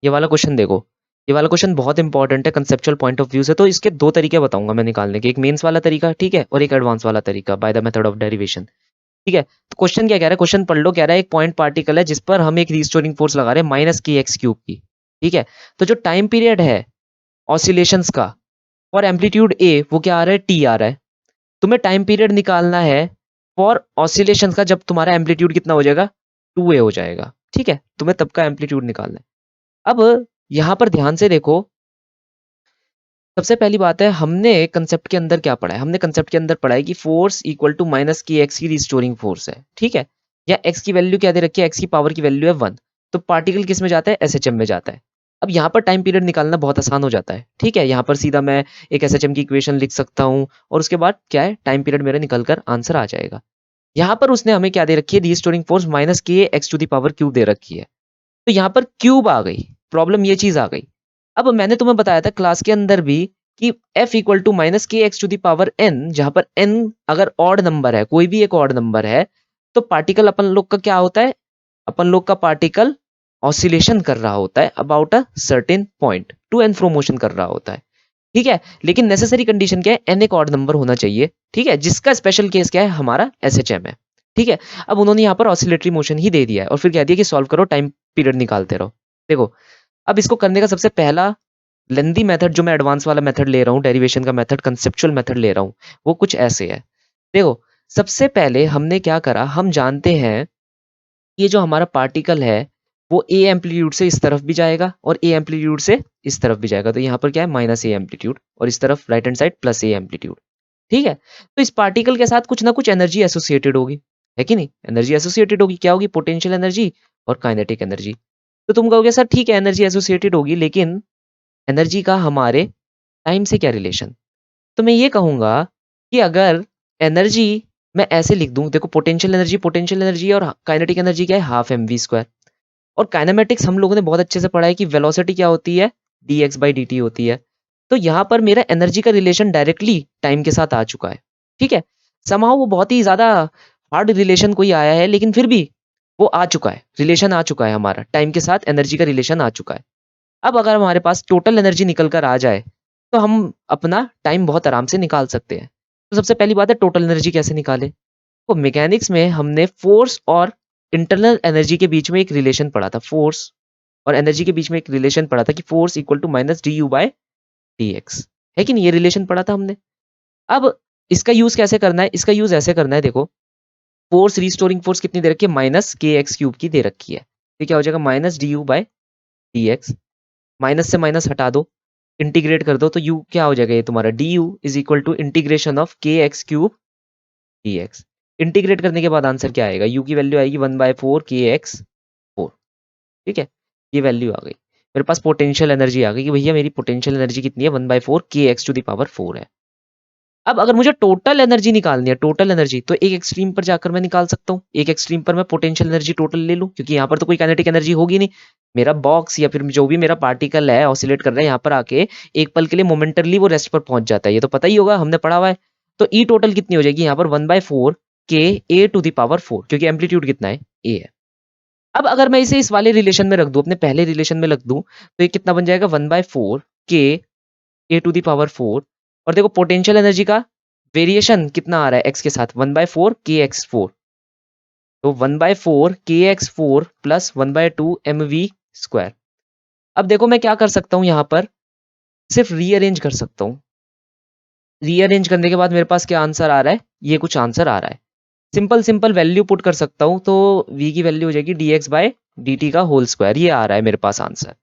ये वाला क्वेश्चन देखो, ये वाला क्वेश्चन बहुत इंपॉर्टेंट है कंसेप्चुअल पॉइंट ऑफ व्यू से। तो इसके दो तरीके बताऊंगा मैं निकालने के, एक मेंस वाला तरीका, ठीक है, और एक एडवांस वाला तरीका by the method of derivation. ठीक है, तो क्वेश्चन क्या कह रहा है, क्वेश्चन पढ़ लो। कह रहा है एक पॉइंट पार्टिकल है जिस पर हम एक रीस्टोरिंग फोर्स लगा रहे हैं -kx³ की। ठीक है, तो जो टाइम पीरियड है ऑसिलेशंस का और एम्पलीट्यूड ए वो क्या आ रहा है, टी आ रहा है। तुम्हें टाइम पीरियड निकालना है फॉर ऑसिलेशंस का जब तुम्हारा एम्पलीट्यूड कितना हो जाएगा, 2a हो जाएगा। ठीक है, तुम्हें तब का एम्पलीट्यूड निकालना है। अब यहां पर ध्यान से देखो, सबसे पहली बात है हमने कंसेप्ट के अंदर क्या पढ़ा है, हमने कंसेप्ट के अंदर पढ़ा है कि फोर्स इक्वल टू -kx की रिस्टोरिंग फोर्स है। ठीक है, या x की वैल्यू क्या दे रखी है, x की पावर की वैल्यू है 1। तो पार्टिकल किस में जाता है, एसएचएम में जाता है। अब यहाँ पर टाइम पीरियड निकालना बहुत आसान हो जाता है। ठीक है, यहाँ पर सीधा मैं एक एसएचएम की इक्वेशन लिख सकता हूँ और उसके बाद क्या है, टाइम पीरियड मेरा निकल कर आंसर आ जाएगा। यहाँ पर उसने हमें क्या दे रखी है, रिस्टोरिंग फोर्स -kx⁴ दे रखी है। तो यहाँ पर क्यूब आ गई, प्रॉब्लम ये चीज आ गई। अब मैंने तुम्हें बताया था क्लास के अंदर भी कि f इक्वल टू -kx⁴n, जहां पर n अगर ऑड नंबर है, कोई भी एक ऑड नंबर है, तो पार्टिकल अपन लोग का क्या होता है, अपन लोग का पार्टिकल ऑसिलेशन कर रहा होता है about a certain point, to and fro motion कर रहा होता है। ठीक है, लेकिन नेसेसरी कंडीशन क्या है, n एक ऑड नंबर होना चाहिए। ठीक है, जिसका स्पेशल केस क्या है, हमारा एसएचएम है। ठीक है, अब उन्होंने यहाँ पर ऑसिलेटरी मोशन ही दे दिया है और फिर कह दिया कि सॉल्व करो, टाइम पीरियड निकालते रहो। देखो, अब इसको करने का सबसे पहला लेंदी मेथड जो मैं एडवांस वाला मेथड ले रहा हूँ, डेरिवेशन का मेथड, कंसेप्चुअल मेथड ले रहा हूँ, वो कुछ ऐसे है। देखो, सबसे पहले हमने क्या करा, हम जानते हैं ये जो हमारा पार्टिकल है वो ए एम्पलीट्यूड से इस तरफ भी जाएगा और ए एम्पलीट्यूड से इस तरफ भी जाएगा। तो यहाँ पर क्या है, -a एम्पलीट्यूड, और इस तरफ right hand side +a amplitude. ठीक है, तो इस पार्टिकल के साथ कुछ ना कुछ एनर्जी एसोसिएटेड होगी, है कि नहीं, एनर्जी एसोसिएटेड होगी, क्या होगी, पोटेंशियल एनर्जी और काइनेटिक एनर्जी। तो तुम कहोगे सर ठीक है एनर्जी एसोसिएटेड होगी, लेकिन एनर्जी का हमारे टाइम से क्या रिलेशन। तो मैं ये कहूंगा कि अगर एनर्जी मैं ऐसे लिख दूं, देखो पोटेंशियल एनर्जी और काइनेटिक एनर्जी क्या है, ½ mv²। और काइनेमेटिक्स हम लोगों ने बहुत अच्छे से पढ़ा है कि वेलोसिटी क्या होती है, dx/dt होती है। तो यहाँ पर मेरा एनर्जी का रिलेशन डायरेक्टली टाइम के साथ आ चुका है। ठीक है, समहाउ वो बहुत ही ज्यादा हार्ड रिलेशन कोई आया है, लेकिन फिर भी वो आ चुका है, रिलेशन आ चुका है, हमारा टाइम के साथ एनर्जी का रिलेशन आ चुका है। अब अगर हमारे पास टोटल एनर्जी निकल कर आ जाए तो हम अपना टाइम बहुत आराम से निकाल सकते हैं। तो सबसे पहली बात है टोटल एनर्जी कैसे निकाले। तो मैकेनिक्स में हमने फोर्स और इंटरनल एनर्जी के बीच में एक रिलेशन पढ़ा था, फोर्स और एनर्जी के बीच में एक रिलेशन पढ़ा था कि फोर्स इक्वल टू -du/dx, है कि नहीं, ये रिलेशन पढ़ा था हमने। अब इसका यूज कैसे करना है, इसका यूज ऐसे करना है, देखो फोर्स रिस्टोरिंग फोर्स कितनी दे रखी है, -kx³ की दे रखी है। तो क्या हो जाएगा, -du/dx, माइनस से माइनस हटा दो, इंटीग्रेट कर दो, तो u क्या हो जाएगा, ये तुम्हारा du is equal to integration of kx³ dx। Integrate करने के बाद आंसर क्या आएगा, u की वैल्यू आएगी 1/4 kx/4। ठीक है, ये वैल्यू आ गई। मेरे पास पोटेंशियल एनर्जी आ गई कि भैया मेरी पोटेंशियल एनर्जी कितनी है, 1/4 kx⁴ है। अब अगर मुझे टोटल एनर्जी निकालनी है, टोटल एनर्जी, तो एक एक्सट्रीम पर जाकर मैं निकाल सकता हूँ। एक एक्सट्रीम पर मैं पोटेंशियल एनर्जी टोटल ले लूँ, क्योंकि यहाँ पर तो कोई काइनेटिक एनर्जी होगी नहीं। मेरा बॉक्स या फिर जो भी मेरा पार्टिकल है ऑसिलेट कर रहा है, यहाँ पर आके एक पल के लिए मोमेंटरली वो रेस्ट पर पहुंच जाता है, ये तो पता ही होगा, हमने पढ़ा हुआ है। तो ई टोटल कितनी हो जाएगी यहाँ पर, 1/4 ka⁴, क्योंकि एम्पलीट्यूड कितना है, ए है। अब अगर मैं इसे इस वाले रिलेशन में रख दूं, अपने पहले रिलेशन में रख दूं, तो ये कितना बन जाएगा, 1/4 ka⁴। और देखो पोटेंशियल एनर्जी का वेरिएशन कितना आ रहा है एक्स के साथ, 1/4 kx⁴। तो 1/4 kx⁴ प्लस 1/2 mv²। अब देखो मैं क्या कर सकता हूं, यहां पर सिर्फ रीअरेंज कर सकता हूं। रीअरेंज करने के बाद मेरे पास क्या आंसर आ रहा है, ये कुछ आंसर आ रहा है। सिंपल सिंपल वैल्यू पुट कर सकता हूं, तो v की वैल्यू हो जाएगी dx/dt का होल स्क्वायर, ये आ रहा है मेरे पास आंसर।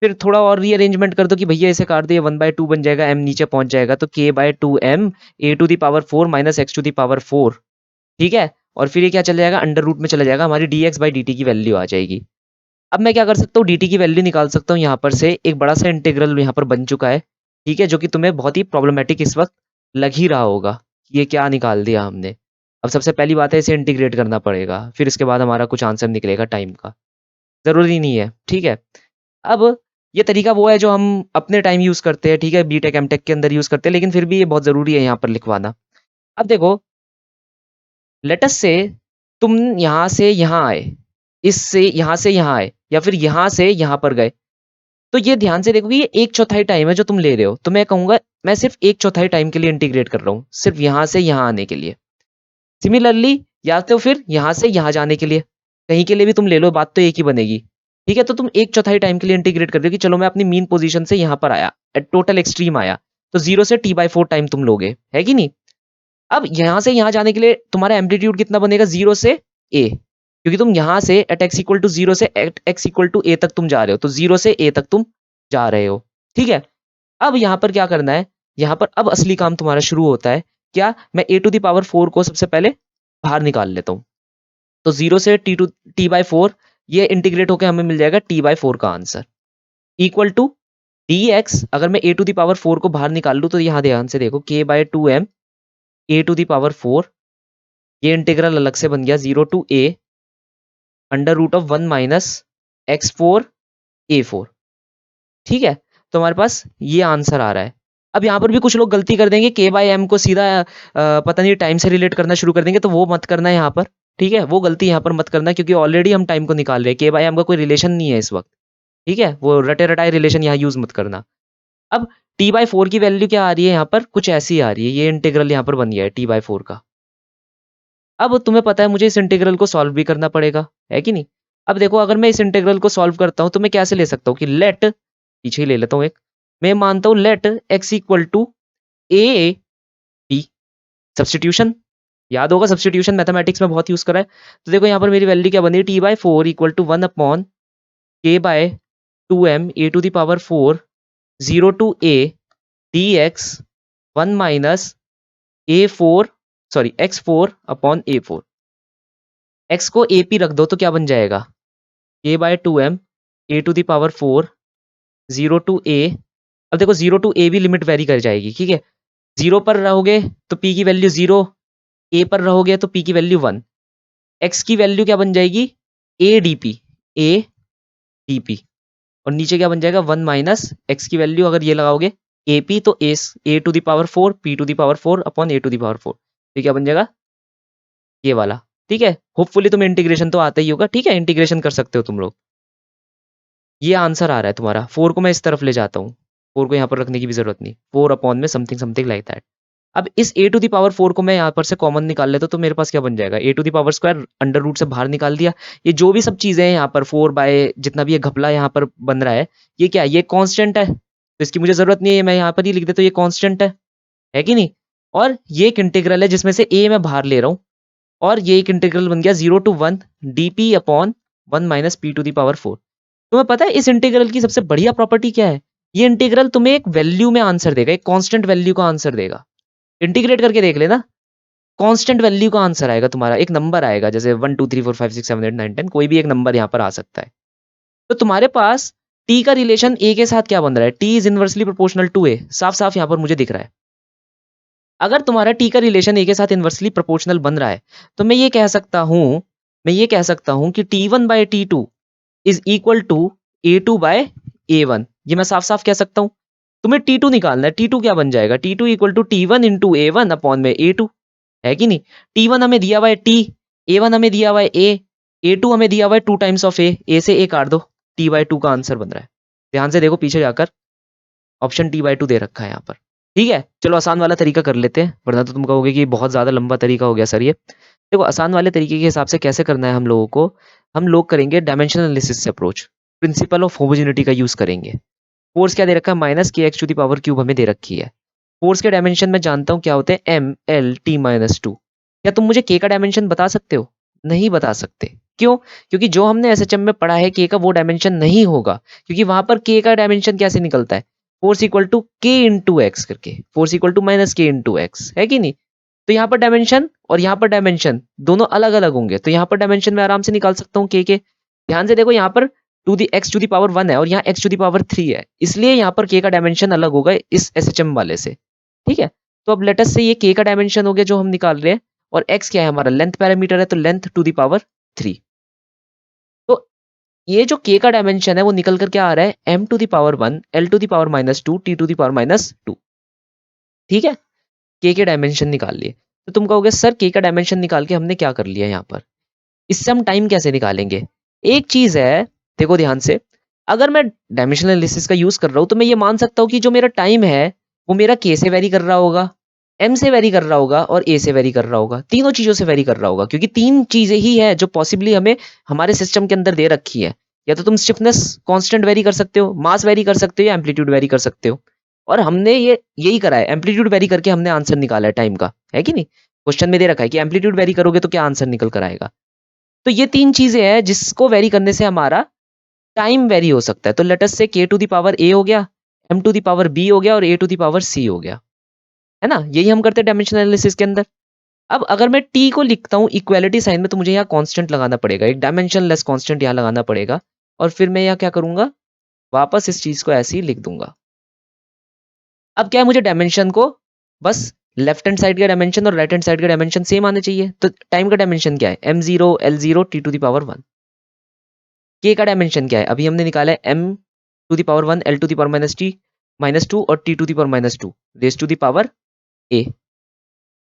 फिर थोड़ा और रीअरेंजमेंट कर दो कि भैया इसे काट दो, ये 1/2 बन जाएगा, m नीचे पहुंच जाएगा, तो k/2m a⁴ माइनस x⁴। ठीक है, और फिर ये क्या चला जाएगा, अंडर रूट में चला जाएगा, हमारी dx/dt की वैल्यू आ जाएगी। अब मैं क्या कर सकता हूँ, dt की वैल्यू निकाल सकता हूँ, यहाँ पर से एक बड़ा सा इंटीग्रल यहाँ पर बन चुका है। ठीक है, जो कि तुम्हें बहुत ही प्रॉब्लमेटिक इस वक्त लग ही रहा होगा कि ये क्या निकाल दिया हमने। अब सबसे पहली बात है इसे इंटीग्रेट करना पड़ेगा, फिर इसके बाद हमारा कुछ आंसर निकलेगा टाइम का, जरूरी नहीं है। ठीक है, अब ये तरीका वो है जो हम अपने टाइम यूज करते हैं, ठीक है, बीटेक एमटेक के अंदर यूज करते हैं, लेकिन फिर भी ये बहुत जरूरी है यहाँ पर लिखवाना। अब देखो, लेटस से तुम यहां से यहां आए, इससे यहां से यहां आए, या फिर यहां से यहां पर गए, तो ये ध्यान से देखो कि ये 1/4 टाइम है जो तुम ले रहे हो, तो मैं कहूंगा मैं सिर्फ 1/4 टाइम के लिए इंटीग्रेट कर रहा हूँ, सिर्फ यहाँ से यहाँ आने के लिए। सिमिलरली या तो फिर यहाँ से यहाँ जाने के लिए, कहीं के लिए भी तुम ले लो, बात तो एक ही बनेगी। ठीक है, तो तुम 1/4 टाइम के लिए इंटीग्रेट कर रहे हो कि चलो मैं अपनी मीन पोजीशन से यहाँ पर आया, टोटल एक्सट्रीम आया, तो 0 से t/4 टाइम तुम लोगे, है कि नहीं? अब यहाँ से यहाँ जाने के लिए तुम्हारा एम्पलीट्यूड कितना बनेगा? 0 से a, क्योंकि तुम यहाँ से एट x इक्वल टू 0 से at x equal to a तक तुम जा रहे हो, तो 0 से a तक तुम जा रहे हो। ठीक है, अब यहाँ पर क्या करना है? यहाँ पर अब असली काम तुम्हारा शुरू होता है। क्या? मैं a⁴ को सबसे पहले बाहर निकाल लेता हूँ, तो 0 से t/4 ये इंटीग्रेट होकर हमें मिल जाएगा t/4 का आंसर इक्वल टू dx। अगर मैं a⁴ को बाहर निकाल लूँ तो यहाँ ध्यान से देखो k/2m a⁴, ये इंटीग्रल अलग से बन गया 0 to a √1 minus x4 a4। ठीक है, तो हमारे पास ये आंसर आ रहा है। अब यहाँ पर भी कुछ लोग गलती कर देंगे, k/m को सीधा पता नहीं टाइम से रिलेट करना शुरू कर देंगे, तो वो मत करना है यहाँ पर। ठीक है, वो गलती यहाँ पर मत करना, क्योंकि ऑलरेडी हम टाइम को निकाल रहे हैं, k/m का कोई रिलेशन नहीं है इस वक्त। ठीक है, वो रटे रटाए रिलेशन यहाँ यूज मत करना। अब t/4 की वैल्यू क्या आ रही है यहाँ पर? कुछ ऐसी आ रही है, ये इंटीग्रल यहाँ पर बन गया है t/4 का। अब तुम्हें पता है मुझे इस इंटीग्रल को सॉल्व भी करना पड़ेगा, है कि नहीं? अब देखो, अगर मैं इस इंटीग्रल को सॉल्व करता हूँ तो मैं कैसे ले सकता हूँ कि लेट, पीछे ही ले लेता हूँ एक, मैं मानता हूँ let x equal to a b। Substitution याद होगा, सब्स्टिट्यूशन मैथमेटिक्स में बहुत यूज करा है। तो देखो यहाँ पर मेरी वैल्यू क्या बनी? t/4 equal to 1 upon k/2m a⁴ 0 to a dx 1 minus x4 upon a4। x को ap रख दो तो क्या बन जाएगा? k/2m a⁴ 0 to a। अब देखो 0 टू a भी लिमिट वेरी कर जाएगी, ठीक है? 0 पर रहोगे तो p की वैल्यू 0, a पर रहोगे तो p की वैल्यू 1। x की वैल्यू क्या बन जाएगी? a dp, और नीचे क्या बन जाएगा? 1 माइनस x की वैल्यू अगर ये लगाओगे ap, तो a⁴ p⁴ अपॉन a⁴ ये क्या बन जाएगा? ये वाला। ठीक है, होपफुली तुम्हें इंटीग्रेशन तो आता ही होगा। ठीक है, इंटीग्रेशन कर सकते हो तुम लोग। ये आंसर आ रहा है तुम्हारा। 4 को मैं इस तरफ ले जाता हूँ, 4 को यहाँ पर रखने की भी जरूरत नहीं, 4 अपॉन में समथिंग समथिंग लाइक दैट। अब इस a⁴ को मैं यहाँ पर से कॉमन निकाल लेता हूँ, तो मेरे पास क्या बन जाएगा? a² अंडर रूट से बाहर निकाल दिया। ये जो भी सब चीजें हैं यहाँ पर 4 बाय जितना भी ये घपला यहाँ पर बन रहा है, ये क्या है? ये कांस्टेंट है, तो इसकी मुझे जरूरत नहीं है, मैं यहाँ पर ही लिख देता हूँ ये कांस्टेंट है कि नहीं? और ये एक इंटीग्रल है जिसमें से a मैं बाहर ले रहा हूँ, और ये एक इंटीग्रल बन गया 0 to 1 dp upon 1 minus p⁴। तुम्हें पता है इस इंटीग्रल की सबसे बढ़िया प्रॉपर्टी क्या है? ये इंटीग्रल तुम्हें एक वैल्यू में आंसर देगा, एक कांस्टेंट वैल्यू का आंसर देगा। इंटीग्रेट करके देख लेना, कांस्टेंट वैल्यू का आंसर आएगा तुम्हारा, एक नंबर आएगा, जैसे 1 2 3 4 5 6 7 8 9 10, कोई भी एक नंबर यहाँ पर आ सकता है। तो तुम्हारे पास t का रिलेशन a के साथ क्या बन रहा है? t is inversely proportional to a, साफ साफ यहाँ पर मुझे दिख रहा है। अगर तुम्हारा t का रिलेशन a के साथ इनवर्सली प्रोपोर्शनल बन रहा है, तो मैं ये कह सकता हूं कि t1 by t2 is equal to a2 by a1। ये मैं साफ साफ कह सकता हूं। तुम्हें t2 निकालना है, t2 क्या बन जाएगा? t2 equal to t1 into a1 upon में a2, है कि नहीं? t1 हमें दिया हुआ है t, a1 हमें दिया हुआ है a, a2 हमें दिया हुआ है 2 टाइम्स ऑफ a से a काट दो, t/2 का आंसर बन रहा है। ध्यान से देखो पीछे जाकर, ऑप्शन t/2 दे रखा है यहाँ पर। ठीक है, चलो आसान वाला तरीका कर लेते हैं, वरना तो तुम कहोगे कि बहुत ज्यादा लंबा तरीका हो गया सर ये। देखो आसान वाले तरीके के हिसाब से कैसे करना है हम लोगों को, हम लोग करेंगे डायमेंशनल एनालिसिस से अप्रोच, प्रिंसिपल ऑफ होमोजेनिटी का यूज करेंगे। फोर्स क्या दे रखा है? माइनस kx⁴ हमें दे रखी है। फोर्स के डायमेंशन में जानता हूँ क्या होते हैं? M L T minus 2। क्या तुम मुझे k का डायमेंशन बता सकते हो? नहीं बता सकते। क्यों? क्योंकि जो हमने एसएचएम में पढ़ा है k का वो डायमेंशन नहीं होगा, क्योंकि वहां पर k का डायमेंशन कैसे निकलता है? Force equal to k into x करके, force equal to minus k into x, है कि नहीं? तो यहाँ पर डायमेंशन और यहाँ पर डायमेंशन दोनों अलग अलग होंगे, तो यहाँ पर डायमेंशन में आराम से निकाल सकता हूँ के। ध्यान से देखो, यहाँ पर x⁴ है और यहाँ x⁴ है, इसलिए यहाँ पर k का डायमेंशन अलग होगा इस एसएचएम वाले से। ठीक है, तो अब लेट अस से ये k का डायमेंशन हो गया जो हम निकाल रहे हैं, और x क्या है? हमारा लेंथ पैरामीटर है, तो लेंथ टू द पावर 3। तो ये जो k का डायमेंशन है वो निकल कर क्या आ रहा है? m to the power 1 l to the power -2 t to the power -2। ठीक है, k के डायमेंशन निकाल लिए। तो तुम कहोगे सर k का डायमेंशन निकाल के हमने क्या कर लिया यहाँ पर, इससे हम टाइम कैसे निकालेंगे? एक चीज है, देखो ध्यान से, अगर मैं डायमेंशनल एनालिसिस का यूज़ कर रहा हूँ, तो मैं ये मान सकता हूँ कि जो मेरा टाइम है, वो मेरा K से वेरी कर रहा होगा, M से वेरी कर रहा होगा और A से वेरी कर रहा होगा। तीनों चीज़ों से वेरी कर रहा होगा क्योंकि 3 चीज़ें ही हैं जो पॉसिबली हमें हमारे सिस्टम के अंदर दे रखी है। या तो तुम स्टिफनेस कांस्टेंट वेरी कर सकते हो, मास वेरी कर सकते हो या एम्पलीट्यूड वेरी कर सकते हो। और हमने ये यही करा है, एम्पलीट्यूड वेरी करके हमने आंसर निकाला है टाइम का, है कि नहीं? क्वेश्चन में दे रखा है कि एम्पलीट्यूड वेरी करोगे तो क्या आंसर निकल कर आएगा। तो ये 3 चीज़ें हैं जिसको वेरी करने से हमारा टाइम वेरी हो सकता है। तो लेट अस से k to the power a हो गया, m to the power b हो गया और a to the power c हो गया। है ना? यही हम करते हैं डायमेंशनल एनालिसिस के अंदर। अब अगर मैं t को लिखता हूँ इक्वालिटी साइन में, तो मुझे यहाँ कांस्टेंट लगाना पड़ेगा, एक डायमेंशनलेस कांस्टेंट यहाँ लगाना पड़ेगा और फिर मैं यहाँ क्या करूँगा, वापस इस चीज़ को ऐसे ही लिख दूँगा। अब क्या है, मुझे डायमेंशन को बस लेफ्ट हैंड साइड का डायमेंशन और राइट हैंड साइड का डायमेंशन सेम आने चाहिए। तो टाइम का डायमेंशन क्या है, m0 l0 t to the power 1। k का डायमेंशन क्या है, अभी हमने निकाला है m to the power 1 l to the power -2 और t to the power -2 raise to the power a।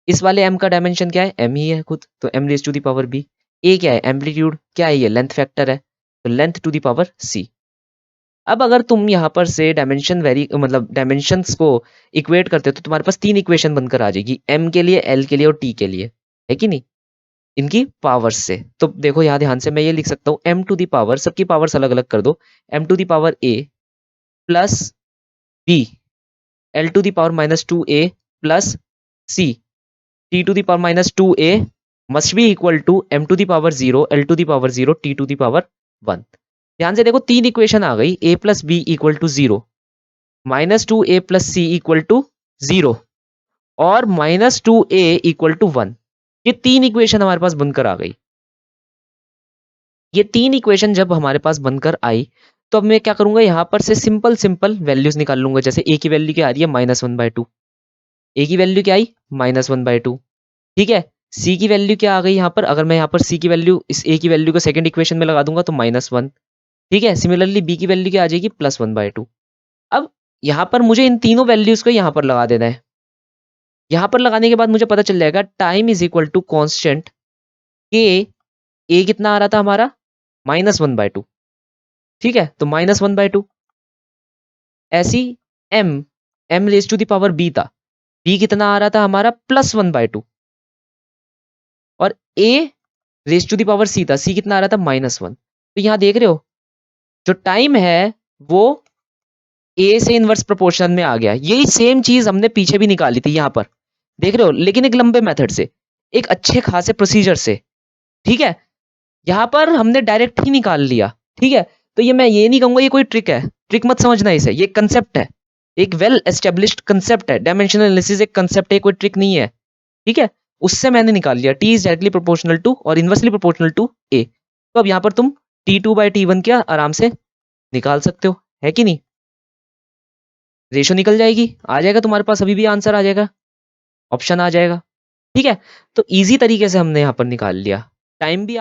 इस वाले m का डायमेंशन क्या है, m ही है खुद, तो m raise to the power b। a क्या है, एम्पलीट्यूड, क्या है ये, लेंथ फैक्टर है, तो length to the power c। अब अगर तुम यहाँ पर से डायमेंशन वेरी मतलब डायमेंशंस को इक्वेट करते हो तो तुम्हारे पास 3 इक्वेशन बनकर आ जाएगी, m के लिए, l के लिए और t के लिए, है कि नहीं? इनकी पावर्स से। तो देखो यहाँ ध्यान से मैं ये लिख सकता हूँ m टू द पावर, सबकी पावर्स अलग-अलग कर दो, m to the power a plus b l to the power -2a plus c t to the power -2a must be equal to m to the power 0 l to the power 0 t to the power 1। ध्यान से देखो 3 equation आ गई, a plus b equal to 0, -2a plus c equal to 0 और -2a equal to 1। ये 3 equation हमारे पास बनकर आ गई। ये 3 इक्वेशन जब हमारे पास बनकर आई, तो अब मैं क्या करूँगा, यहाँ पर से सिंपल वैल्यूज़ निकाल लूँगा। जैसे a की वैल्यू क्या आ रही है, -1/2। a की वैल्यू क्या आई, -1/2। ठीक है? c की वैल्यू क्या आ गई यहाँ पर, अगर मैं यहाँ पर c की वैल्यू इस a की वैल्यू को सेकंड इक्वेशन में लगा दूँगा तो -1। ठीक है? सिमिलरली b की वैल्यू क्या आ जाएगी, +1/2। अब यहाँ पर मुझे इन तीनों वैल्यूज़ को यहाँ पर लगा देना है। यहाँ पर लगाने के बाद मुझे पता चल जाएगा time is equal to constant k, a कितना आ रहा था हमारा, -1/2। ठीक है? तो -1/2। ऐसे ही m raise to the power b था। b कितना आ रहा था हमारा, +1/2 और a raise to the power c था। c कितना आ रहा था, -1। तो यहाँ देख रहे हो, जो टाइम है वो a से इनवर्स प्रोपोर्शन में आ गया। यही सेम चीज़ हमने पीछे भी निकाली थी यहाँ पर। देख रहे हो? लेकिन एक लंबे मेथड से, एक अच्छे खासे प्रोसीजर से। ठीक है? यहाँ पर हमने डायरेक्ट ही निकाल लिया। ठीक है? तो ये मैं ये नहीं कहूँगा ये कोई ट्रिक है। ट्रिक मत समझना इसे, ये कंसेप्ट है। एक वेल एस्टेब्लिश्ड कंसेप्ट है। डायमेंशनल एनालिसिस एक कंसेप्ट है, कोई ट्रिक नहीं है। ठीक है? उससे मैंने निकाल लिया t is directly proportional to और इनवर्सली प्रोपोर्शनल टू a। तो अब यहाँ पर तुम t2/t1 क्या आराम से निकाल सकते हो, है कि नहीं? रेशो निकल जाएगी, आ जाएगा तुम्हारे पास, अभी भी आंसर आ जाएगा, ऑप्शन आ जाएगा। ठीक है? तो ईज़ी तरीके से हमने यहाँ पर निकाल लिया। टाइम भी